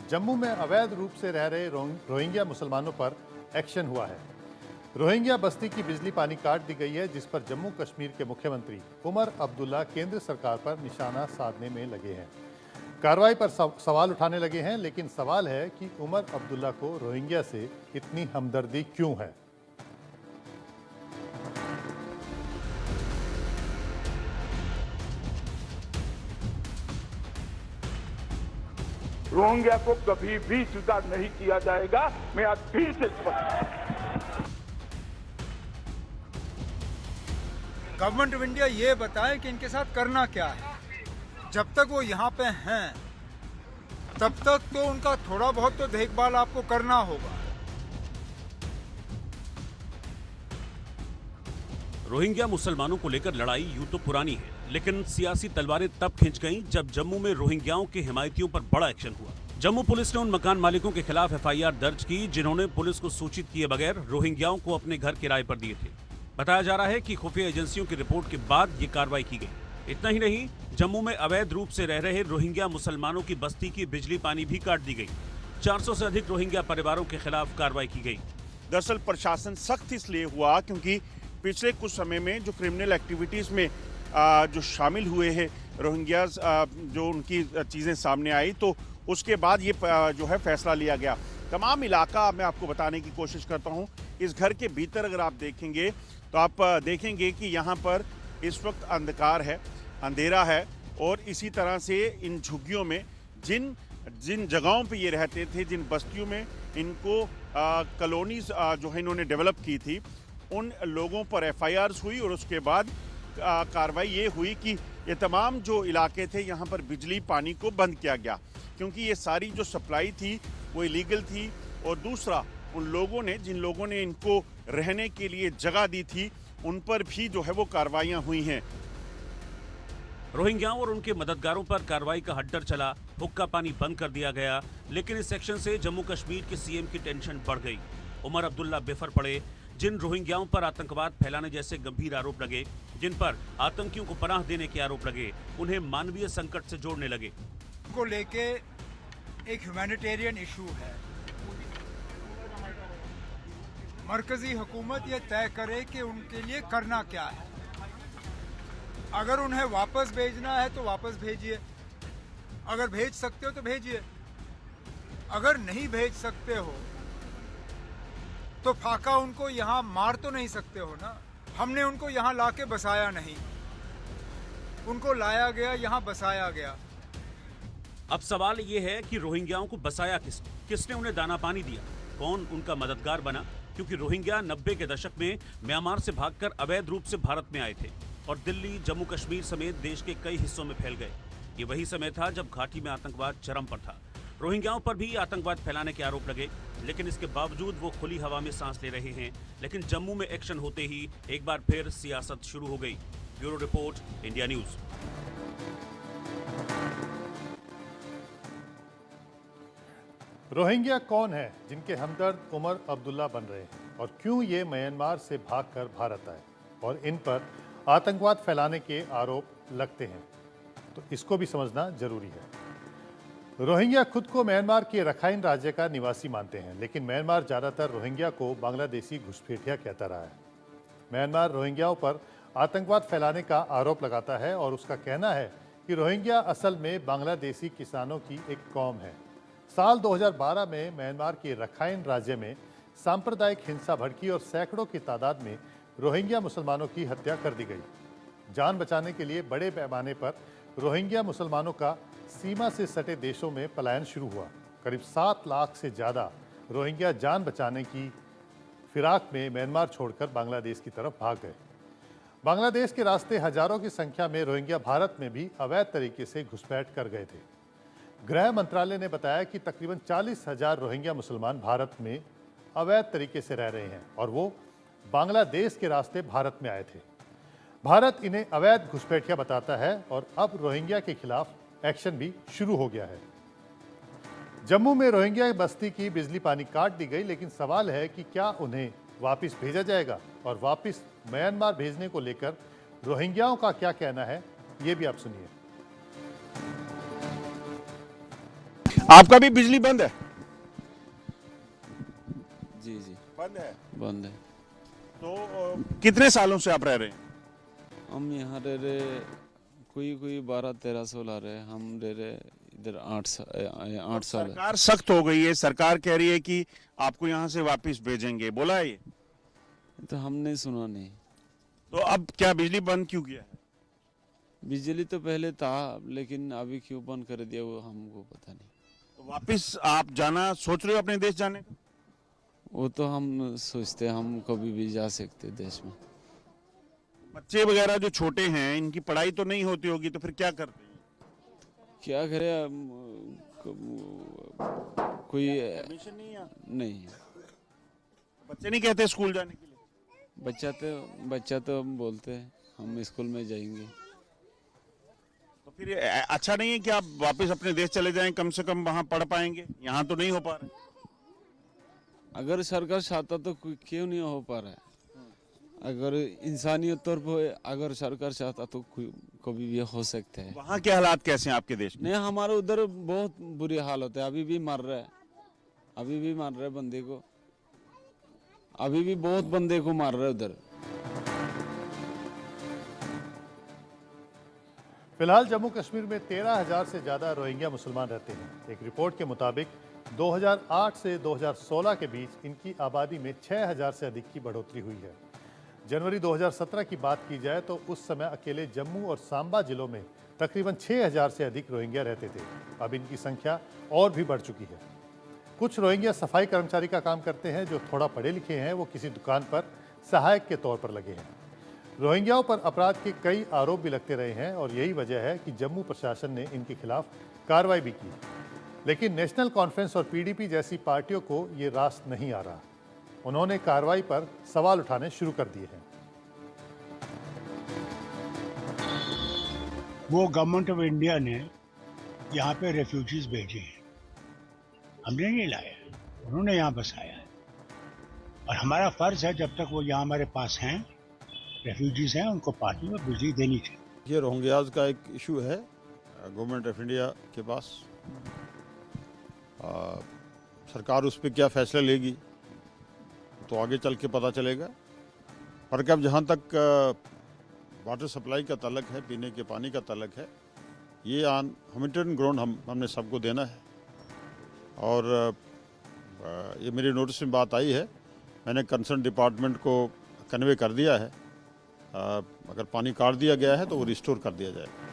जम्मू में अवैध रूप से रह रहे रोहिंग्या मुसलमानों पर एक्शन हुआ है। रोहिंग्या बस्ती की बिजली पानी काट दी गई है, जिस पर जम्मू कश्मीर के मुख्यमंत्री उमर अब्दुल्ला केंद्र सरकार पर निशाना साधने में लगे हैं। कार्रवाई पर सवाल उठाने लगे हैं, लेकिन सवाल है कि उमर अब्दुल्ला को रोहिंग्या से इतनी हमदर्दी क्यों है। रोहिंग्या को कभी भी स्वीकार नहीं किया जाएगा। मैं आज फिर से गवर्नमेंट ऑफ इंडिया ये बताए कि इनके साथ करना क्या है। जब तक वो यहाँ पे हैं तब तक तो उनका थोड़ा बहुत तो देखभाल आपको करना होगा। रोहिंग्या मुसलमानों को लेकर लड़ाई यूं तो पुरानी है, लेकिन सियासी तलवारें तब खिंच गईं जब जम्मू में रोहिंग्याओं के हिमायतियों पर बड़ा एक्शन हुआ। जम्मू पुलिस ने उन मकान मालिकों के खिलाफ एफआईआर दर्ज की जिन्होंने पुलिस को सूचित किए बगैर रोहिंग्याओं को अपने घर किराए पर दिए थे। बताया जा रहा है कि खुफिया एजेंसियों की रिपोर्ट के बाद ये कार्रवाई की गई। इतना ही नहीं, जम्मू में अवैध रूप से रह रहे रोहिंग्या मुसलमानों की बस्ती की बिजली पानी भी काट दी गई। 400 से अधिक रोहिंग्या परिवारों के खिलाफ कार्रवाई की गई। दरअसल प्रशासन सख्त इसलिए हुआ क्योंकि पिछले कुछ समय में जो क्रिमिनल एक्टिविटीज में जो शामिल हुए हैं रोहिंग्याज, जो उनकी चीजें सामने आई, तो उसके बाद ये जो है फैसला लिया गया। तमाम इलाका मैं आपको बताने की कोशिश करता हूँ। इस घर के भीतर अगर आप देखेंगे तो आप देखेंगे कि यहाँ पर इस वक्त अंधकार है, अंधेरा है, और इसी तरह से इन झुग्गियों में जिन जगहों पे ये रहते थे, जिन बस्तियों में इनको कॉलोनीज जो है इन्होंने डेवलप की थी, उन लोगों पर एफआईआर्स हुई और उसके बाद कार्रवाई ये हुई कि ये तमाम जो इलाके थे यहाँ पर बिजली पानी को बंद किया गया, क्योंकि ये सारी जो सप्लाई थी वो इलीगल थी। और दूसरा, उन लोगों ने जिन लोगों ने इनको रहने के लिए जगह दी थी उन पर भी जो है वो कार्रवाइयाँ हुई हैं। रोहिंग्याओं और उनके मददगारों पर कार्रवाई का हड्डर चला, हुक्का पानी बंद कर दिया गया, लेकिन इस एक्शन से जम्मू कश्मीर के सीएम की टेंशन बढ़ गई। उमर अब्दुल्ला बेफर पड़े। जिन रोहिंग्याओं पर आतंकवाद फैलाने जैसे गंभीर आरोप लगे, जिन पर आतंकियों को पनाह देने के आरोप लगे, उन्हें मानवीय संकट से जोड़ने लगे। को लेके एक ह्यूमैनिटेरियन इशू है। मरकजी हुकूमत ये तय करे कि उनके लिए करना क्या है। अगर उन्हें वापस भेजना है तो वापस भेजिए, अगर भेज सकते हो तो भेजिए, अगर नहीं भेज सकते हो तो फाका उनको यहाँ मार तो नहीं सकते हो ना। हमने उनको यहाँ लाके बसाया नहीं, उनको लाया गया, यहाँ बसाया गया। अब सवाल ये है कि रोहिंग्याओं को बसाया किसने उन्हें दाना पानी दिया, कौन उनका मददगार बना? क्योंकि रोहिंग्या 90 के दशक में म्यांमार से भागकर अवैध रूप से भारत में आए थे और दिल्ली, जम्मू कश्मीर समेत देश के कई हिस्सों में फैल गए। ये वही समय था जब घाटी में आतंकवाद चरम पर था। रोहिंग्याओं पर भी आतंकवाद फैलाने के आरोप लगे, लेकिन इसके बावजूद वो खुली हवा में सांस ले रहे हैं। लेकिन जम्मू में एक्शन होते ही एक बार फिर सियासत शुरू हो गई। Bureau report, India news. Rohingya कौन है जिनके हमदर्द उमर अब्दुल्ला बन रहे हैं, और क्यों ये म्यांमार से भागकर भारत आए और इन पर आतंकवाद फैलाने के आरोप लगते हैं, तो इसको भी समझना जरूरी है। रोहिंग्या खुद को म्यांमार के रखाइन राज्य का निवासी मानते हैं, लेकिन म्यांमार ज़्यादातर रोहिंग्या को बांग्लादेशी घुसपैठिया कहता रहा है। म्यांमार रोहिंग्याओं पर आतंकवाद फैलाने का आरोप लगाता है और उसका कहना है कि रोहिंग्या असल में बांग्लादेशी किसानों की एक कौम है। साल 2012 में म्यांमार के रखाइन राज्य में सांप्रदायिक हिंसा भड़की और सैकड़ों की तादाद में रोहिंग्या मुसलमानों की हत्या कर दी गई। जान बचाने के लिए बड़े पैमाने पर रोहिंग्या मुसलमानों का सीमा से सटे देशों में पलायन शुरू हुआ। करीब 7 लाख से ज़्यादा रोहिंग्या जान बचाने की फिराक में म्यांमार छोड़कर बांग्लादेश की तरफ भाग गए। बांग्लादेश के रास्ते हजारों की संख्या में रोहिंग्या भारत में भी अवैध तरीके से घुसपैठ कर गए थे। गृह मंत्रालय ने बताया कि तकरीबन 40,000 रोहिंग्या मुसलमान भारत में अवैध तरीके से रह रहे हैं और वो बांग्लादेश के रास्ते भारत में आए थे। भारत इन्हें अवैध घुसपैठिया बताता है और अब रोहिंग्या के खिलाफ एक्शन भी शुरू हो गया है। जम्मू में रोहिंग्या बस्ती की बिजली पानी काट दी गई, लेकिन सवाल है कि क्या उन्हें वापस भेजा जाएगा, और वापस म्यांमार भेजने को लेकर रोहिंग्याओं का क्या कहना है, ये भी आप सुनिए। आपका भी बिजली बंद है? जी जी बंद है। बंद है। तो कितने सालों से आप रह रहे हैं? हम यहाँ रह रहे, कोई 12-13 साल आ रहे, हम रह रहे इधर 8 साल है। सरकार सख्त हो गई है, सरकार कह रही है कि आपको यहाँ से वापस भेजेंगे, बोला है ये? तो हमने सुना नहीं। तो अब क्या बिजली बंद क्यों किया है? बिजली तो पहले था, लेकिन अभी क्यों बंद कर दिया वो हमको पता नहीं। तो वापस आप जाना सोच रहे हो अपने देश जाने का? वो तो हम सोचते हैं हम कभी भी जा सकते देश में। बच्चे वगैरह जो छोटे हैं, इनकी पढ़ाई तो नहीं होती होगी, तो फिर क्या करते हैं? क्या करे, कोई एडमिशन नहीं है? नहीं। बच्चे नहीं कहते स्कूल जाने के लिए? बच्चा तो हम बोलते हैं हम स्कूल में जाएंगे। तो फिर अच्छा नहीं है कि आप वापस अपने देश चले जाएं, कम से कम वहां पढ़ पाएंगे, यहाँ तो नहीं हो पा रहा है। अगर सरकार चाहता तो क्यों नहीं हो पा रहा है? अगर इंसानियत तौर पर अगर सरकार चाहता तो कभी भी हो सकता है। वहाँ के हालात कैसे हैं आपके देश में? नहीं, हमारे उधर बहुत बुरी हालत है, अभी भी मार रहा है, बंदे को, अभी भी बहुत बंदे को मार रहा है उधर। फिलहाल जम्मू कश्मीर में 13,000 से ज़्यादा रोहिंग्या मुसलमान रहते हैं। एक रिपोर्ट के मुताबिक 2008 से 2016 के बीच इनकी आबादी में 6,000 से अधिक की बढ़ोतरी हुई है। जनवरी 2017 की बात की जाए तो उस समय अकेले जम्मू और सांबा जिलों में तकरीबन 6,000 से अधिक रोहिंग्या रहते थे। अब इनकी संख्या और भी बढ़ चुकी है। कुछ रोहिंग्या सफाई कर्मचारी का काम करते हैं, जो थोड़ा पढ़े लिखे हैं। वो किसी दुकान पर सहायक के तौर पर लगे हैं। रोहिंग्याओं पर अपराध के कई आरोप भी लगते रहे हैं और यही वजह है कि जम्मू प्रशासन ने इनके खिलाफ कार्रवाई भी की। लेकिन नेशनल कॉन्फ्रेंस और पीडीपी जैसी पार्टियों को ये रास नहीं आ रहा। उन्होंने कार्रवाई पर सवाल उठाने शुरू कर दिए हैं। वो गवर्नमेंट ऑफ इंडिया ने यहाँ पे रेफ्यूजीज भेजे हैं, हमने नहीं लाया, उन्होंने यहाँ बसाया है। और हमारा फर्ज है, जब तक वो यहाँ हमारे पास हैं, रेफ्यूजीज हैं, उनको पार्टी में बिजली देनी चाहिए। ये रोहिंग्याज का एक इशू है गवर्नमेंट ऑफ इंडिया के पास। सरकार उस पर क्या फैसला लेगी तो आगे चल के पता चलेगा। पर अब जहाँ तक वाटर सप्लाई का ताल्लुक है, पीने के पानी का ताल्लुक है, ये ऑन ह्यूमैनिटेरियन ग्राउंड हमने सबको देना है। और ये मेरी नोटिस में बात आई है, मैंने कंसर्न डिपार्टमेंट को कन्वे कर दिया है। अगर पानी काट दिया गया है तो वो रिस्टोर कर दिया जाएगा।